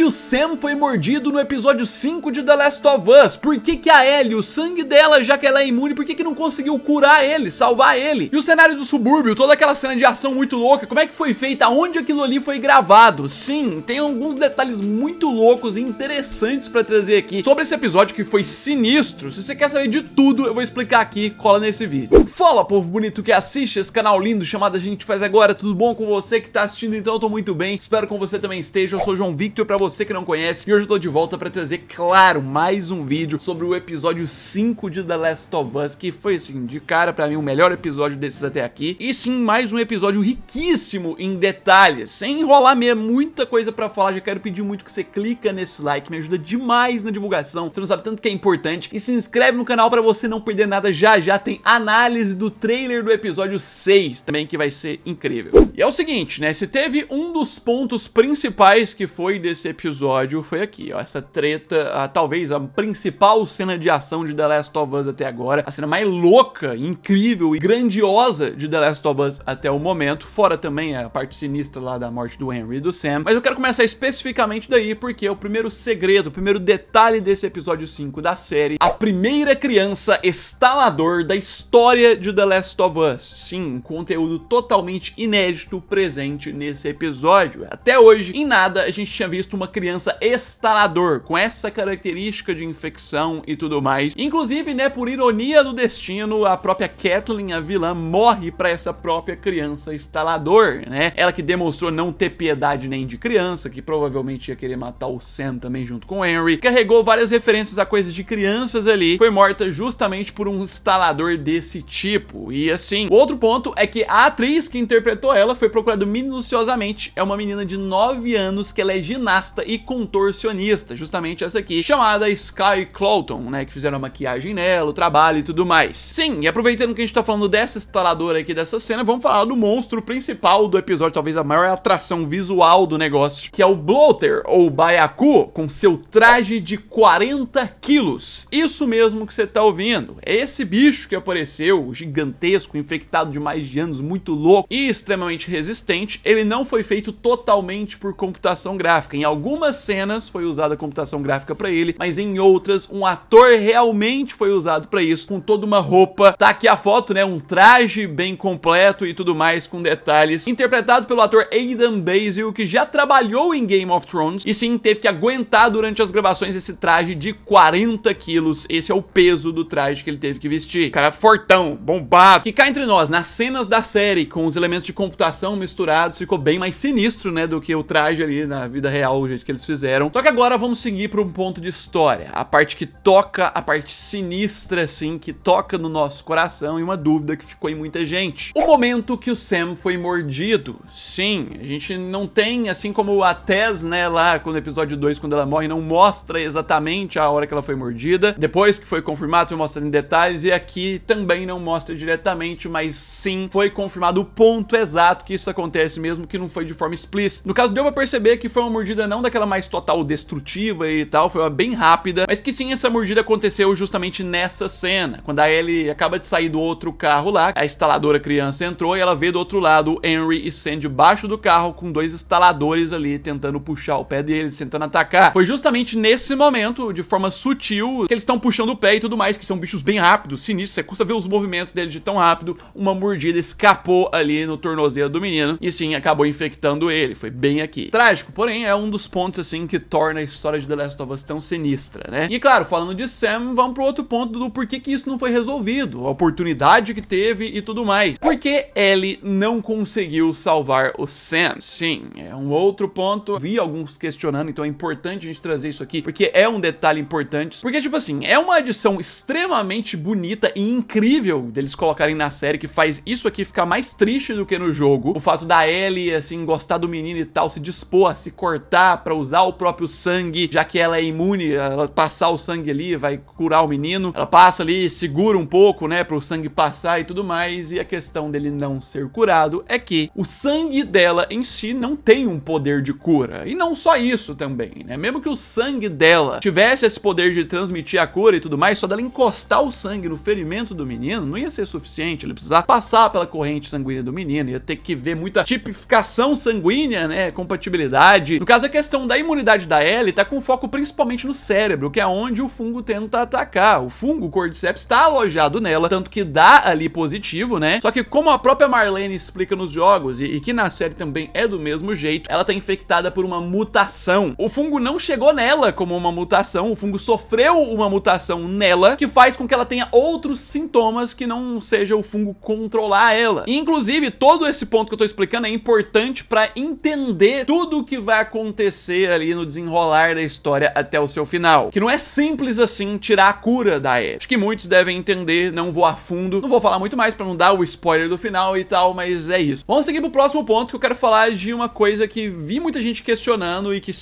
que o Sam foi mordido no episódio 5 de The Last of Us? Por que que a Ellie, o sangue dela, já que ela é imune, por que que não conseguiu curar ele, salvar ele? E o cenário do subúrbio, toda aquela cena de ação muito louca, como é que foi feita? Onde aquilo ali foi gravado? Sim, tem alguns detalhes muito loucos e interessantes pra trazer aqui sobre esse episódio que foi sinistro. Se você quer saber de tudo, eu vou explicar aqui, cola nesse vídeo. Fala, povo bonito que assiste esse canal lindo chamado A Gente Faz Agora, tudo bom com você que tá assistindo? Então eu tô muito bem, espero que você também esteja. Eu sou o João Victor, pra você que não conhece, e hoje eu tô de volta pra trazer, claro, mais um vídeo sobre o episódio 5 de The Last of Us, que foi, assim, de cara pra mim o melhor episódio desses até aqui. E sim, mais um episódio riquíssimo em detalhes, sem enrolar mesmo, muita coisa pra falar. Já quero pedir muito que você clica nesse like, me ajuda demais na divulgação, você não sabe tanto que é importante. E se inscreve no canal pra você não perder nada. Já já tem análise do trailer do episódio 6 também, que vai ser incrível. E é o seguinte, né, se teve um dos pontos principais que foi desse episódio, foi aqui, ó, essa treta, talvez a principal cena de ação de The Last of Us até agora, a cena mais louca, incrível e grandiosa de The Last of Us até o momento, fora também a parte sinistra lá da morte do Henry e do Sam. Mas eu quero começar especificamente daí, porque é o primeiro segredo, o primeiro detalhe desse episódio 5 da série, a primeira criança instalador da história de The Last of Us. Sim, um conteúdo totalmente inédito presente nesse episódio. Até hoje, em nada, a gente tinha visto uma criança instalador, com essa característica de infecção e tudo mais. Inclusive, né, por ironia do destino, a própria Kathleen, a vilã, morre pra essa própria criança instalador, né? Ela que demonstrou não ter piedade nem de criança, que provavelmente ia querer matar o Sam também junto com o Henry, carregou várias referências a coisas de crianças ali, foi morta justamente por um instalador desse tipo. E assim, o outro ponto é que a atriz que interpretou ela foi procurada minuciosamente, é uma menina de 9 anos que ela é ginasta e contorcionista, justamente essa aqui, chamada Sky Cloughton, né, que fizeram a maquiagem nela, o trabalho e tudo mais. Sim, e aproveitando que a gente tá falando dessa instaladora aqui, dessa cena, vamos falar do monstro principal do episódio, talvez a maior atração visual do negócio, que é o Bloater, ou Baiacu, com seu traje de 40 quilos. Isso mesmo que você tá ouvindo. É esse bicho que apareceu, gigantesco, infectado de mais de anos, muito louco e extremamente resistente. Ele não foi feito totalmente por computação gráfica. Em algumas cenas foi usada computação gráfica pra ele, mas em outras um ator realmente foi usado pra isso, com toda uma roupa. Tá aqui a foto, né, um traje bem completo e tudo mais, com detalhes, interpretado pelo ator Aidan Basil, que já trabalhou em Game of Thrones e sim, teve que aguentar durante as gravações esse traje de 40 quilos. Esse é o peso do traje que ele teve que vestir. Cara fortão, bombado. Que cá entre nós, nas cenas da série, com os elementos de computação misturados, ficou bem mais sinistro, né, do que o traje ali na vida real, o jeito que eles fizeram. Só que agora vamos seguir para um ponto de história, a parte que toca, a parte sinistra, assim, que toca no nosso coração, e uma dúvida que ficou em muita gente. O momento que o Sam foi mordido. Sim, a gente não tem, assim como a Tess, né, lá no episódio 2, quando ela morre, não mostra exatamente a hora que ela foi mordida. Depois que foi confirmado, foi mostrado em detalhes, e aqui também não mostra diretamente, mas sim, foi confirmado o ponto exato que isso acontece, mesmo que não foi de forma explícita. No caso, deu pra perceber que foi uma mordida não daquela mais total destrutiva e tal, foi uma bem rápida, mas que sim, essa mordida aconteceu justamente nessa cena, quando a Ellie acaba de sair do outro carro lá, a instaladora criança entrou e ela vê do outro lado o Henry e Sam debaixo do carro com dois instaladores ali tentando puxar o pé deles, tentando atacar. Foi justamente nesse momento, de forma sutil, que eles estão puxando o pé e tudo mais, que são bichos bem rápidos, sinistros, você custa ver os movimentos deles de tão rápido, uma mordida escapou ali no tornozelo do menino e sim, acabou infectando ele, foi bem aqui. Trágico, porém é um dos pontos assim que torna a história de The Last of Us tão sinistra, né? E claro, falando de Sam, vamos pro outro ponto do porquê que isso não foi resolvido, a oportunidade que teve e tudo mais. Por que Ellie não conseguiu salvar o Sam? Sim, é um outro ponto, vi alguns questionando, então é importante a gente trazer isso aqui, porque é um detalhe importante, porque tipo assim, é uma adição extremamente bonita e incrível deles colocarem na série, que faz isso aqui ficar mais triste do que no jogo, o fato da Ellie, assim, gostar do menino e tal, se dispor a se cortar pra usar o próprio sangue, já que ela é imune, ela passar o sangue ali vai curar o menino, ela passa ali, segura um pouco, né, pro sangue passar e tudo mais, e a questão dele não ser curado é que o sangue dela em si não tem um poder de cura, e não só isso também, né, mesmo que o sangue dela tivesse esse poder de transmitir a cura e tudo mais, só dela encostar o sangue no ferimento do menino não ia ser suficiente, ele precisava passar pela corrente sanguínea do menino, ia ter que ver muita tipificação sanguínea, né, compatibilidade. No caso, a questão questão da imunidade da Ellie tá com foco principalmente no cérebro, que é onde o fungo tenta atacar. O fungo, o Cordyceps, está alojado nela, tanto que dá ali positivo, né? Só que como a própria Marlene explica nos jogos, e que na série também é do mesmo jeito, ela tá infectada por uma mutação. O fungo não chegou nela como uma mutação, o fungo sofreu uma mutação nela, que faz com que ela tenha outros sintomas que não seja o fungo controlar ela. E, inclusive, todo esse ponto que eu tô explicando é importante pra entender tudo o que vai acontecer ali no desenrolar da história até o seu final. Que não é simples assim tirar a cura da Ellie. Acho que muitos devem entender, não vou a fundo, não vou falar muito mais pra não dar o spoiler do final e tal, mas é isso. Vamos seguir pro próximo ponto, que eu quero falar de uma coisa que vi muita gente questionando e que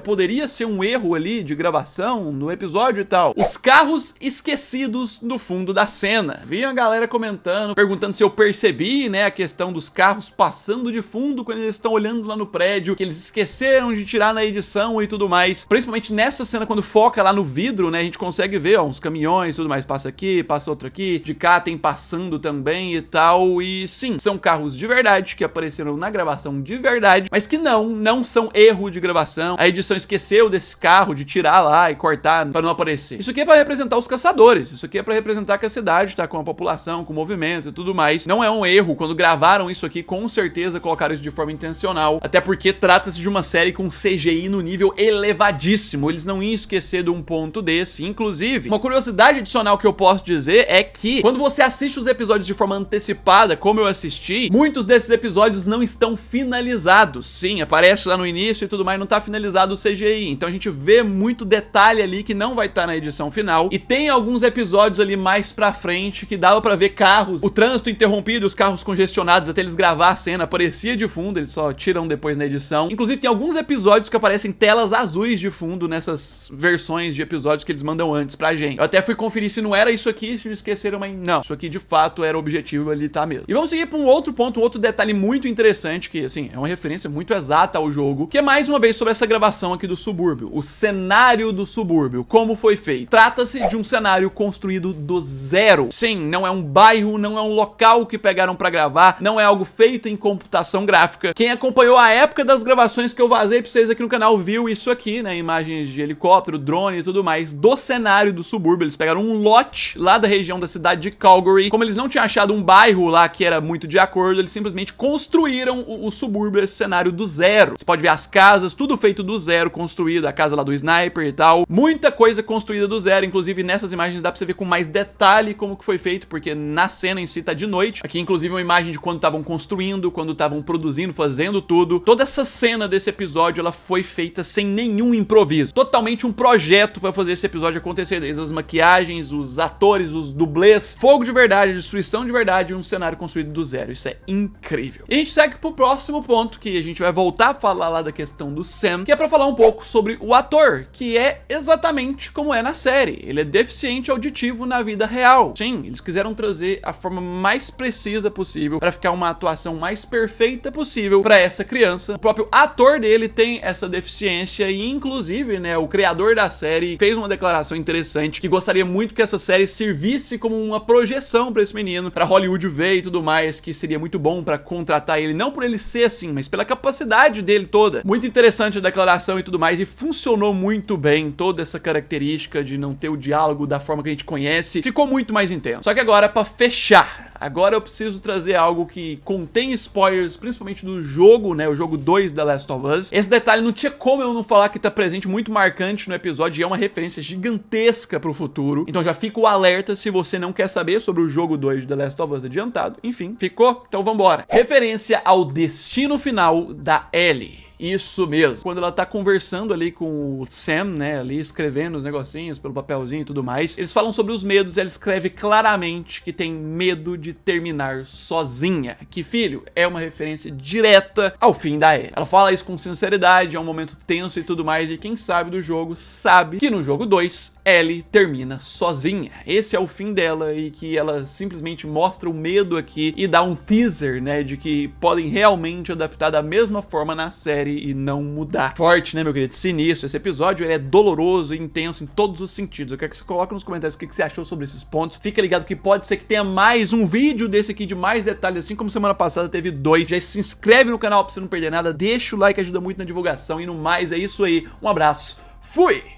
poderia ser um erro ali de gravação no episódio e tal. Os carros esquecidos no fundo da cena. Vi a galera comentando, perguntando se eu percebi, né, a questão dos carros passando de fundo quando eles estão olhando lá no prédio, que eles esqueceram de tirar na edição e tudo mais. Principalmente nessa cena, quando foca lá no vidro, né, a gente consegue ver, ó, uns caminhões e tudo mais. Passa aqui, passa outro aqui, de cá tem passando também e tal. E sim, são carros de verdade, que apareceram na gravação de verdade, mas que não são erro de gravação. A edição esqueceu desse carro, de tirar lá e cortar pra não aparecer. Isso aqui é pra representar os caçadores, isso aqui é pra representar que a cidade tá com a população, com o movimento e tudo mais. Não é um erro, quando gravaram isso aqui, com certeza colocaram isso de forma intencional, até porque trata-se de uma série com CGI no nível elevadíssimo, eles não iam esquecer de um ponto desse. Inclusive, uma curiosidade adicional que eu posso dizer é que, quando você assiste os episódios de forma antecipada, como eu assisti, muitos desses episódios não estão finalizados. Sim, aparece lá no início e tudo mais, não tá finalizado o CGI, então a gente vê muito detalhe ali que não vai estar na edição final, e tem alguns episódios ali mais pra frente que dava pra ver carros, o trânsito interrompido, os carros congestionados até eles gravar a cena, aparecia de fundo, eles só tiram depois na edição. Inclusive tem alguns episódios que aparecem telas azuis de fundo nessas versões de episódios que eles mandam antes pra gente. Eu até fui conferir se não era isso aqui, se esqueceram, mas não, isso aqui de fato era o objetivo ali, tá mesmo. E vamos seguir pra um outro ponto, um outro detalhe muito interessante, que assim, é uma referência muito exata ao jogo, que é mais uma vez sobre essa gravação aqui do subúrbio, o cenário do subúrbio, como foi feito. Trata-se de um cenário construído do zero. Sim, não é um bairro, não é um local que pegaram pra gravar, não é algo feito em computação gráfica. Quem acompanhou a época das gravações que eu vazei pra vocês aqui no canal viu isso aqui, né, imagens de helicóptero, drone e tudo mais, do cenário do subúrbio. Eles pegaram um lote lá da região da cidade de Calgary. Como eles não tinham achado um bairro lá que era muito de acordo, eles simplesmente construíram o subúrbio, esse cenário do zero. Você pode ver as casas, tudo feito do zero, construído, a casa lá do Sniper e tal. Muita coisa construída do zero, inclusive nessas imagens dá pra você ver com mais detalhe como que foi feito, porque na cena em si tá de noite. Aqui inclusive uma imagem de quando estavam construindo, quando estavam produzindo, fazendo tudo. Toda essa cena desse episódio, ela foi feita sem nenhum improviso. Totalmente um projeto pra fazer esse episódio acontecer, desde as maquiagens, os atores, os dublês, fogo de verdade, destruição de verdade, um cenário construído do zero. Isso é incrível. E a gente segue pro próximo ponto, que a gente vai voltar a falar lá da questão do Sam, que é pra falar um pouco sobre o ator, que é exatamente como é na série. Ele é deficiente auditivo na vida real. Sim, eles quiseram trazer a forma mais precisa possível pra ficar uma atuação mais perfeita possível pra essa criança. O próprio ator dele tem essa deficiência e, inclusive, né, o criador da série fez uma declaração interessante que gostaria muito que essa série servisse como uma projeção pra esse menino, pra Hollywood ver e tudo mais, que seria muito bom pra contratar ele, não por ele ser assim, mas pela capacidade dele toda. Muito interessante a declaração e tudo mais, e funcionou muito bem toda essa característica de não ter o diálogo da forma que a gente conhece, ficou muito mais intenso. Só que agora, pra fechar, agora eu preciso trazer algo que contém spoilers, principalmente do jogo, né, o jogo 2 da Last of Us. Esse detalhe não tinha como eu não falar, que tá presente, muito marcante no episódio, e é uma referência gigantesca pro futuro. Então já fica o alerta se você não quer saber sobre o jogo 2 de The Last of Us adiantado. Enfim, ficou? Então vambora. Referência ao destino final da Ellie. Isso mesmo. Quando ela tá conversando ali com o Sam, né, ali escrevendo os negocinhos pelo papelzinho e tudo mais, eles falam sobre os medos e ela escreve claramente que tem medo de terminar sozinha. Que, filho, é uma referência direta ao fim da Ellie. Ela fala isso com sinceridade, é um momento tenso e tudo mais, e quem sabe do jogo sabe que no jogo 2, Ellie termina sozinha. Esse é o fim dela, e que ela simplesmente mostra o medo aqui e dá um teaser, né, de que podem realmente adaptar da mesma forma na série série e não mudar. Forte, né, meu querido? Sinistro. Esse episódio ele é doloroso e intenso em todos os sentidos. Eu quero que você coloque nos comentários o que você achou sobre esses pontos. Fica ligado que pode ser que tenha mais um vídeo desse aqui de mais detalhes, assim como semana passada teve 2. Já se inscreve no canal pra você não perder nada. Deixa o like, ajuda muito na divulgação. E no mais, é isso aí. Um abraço. Fui!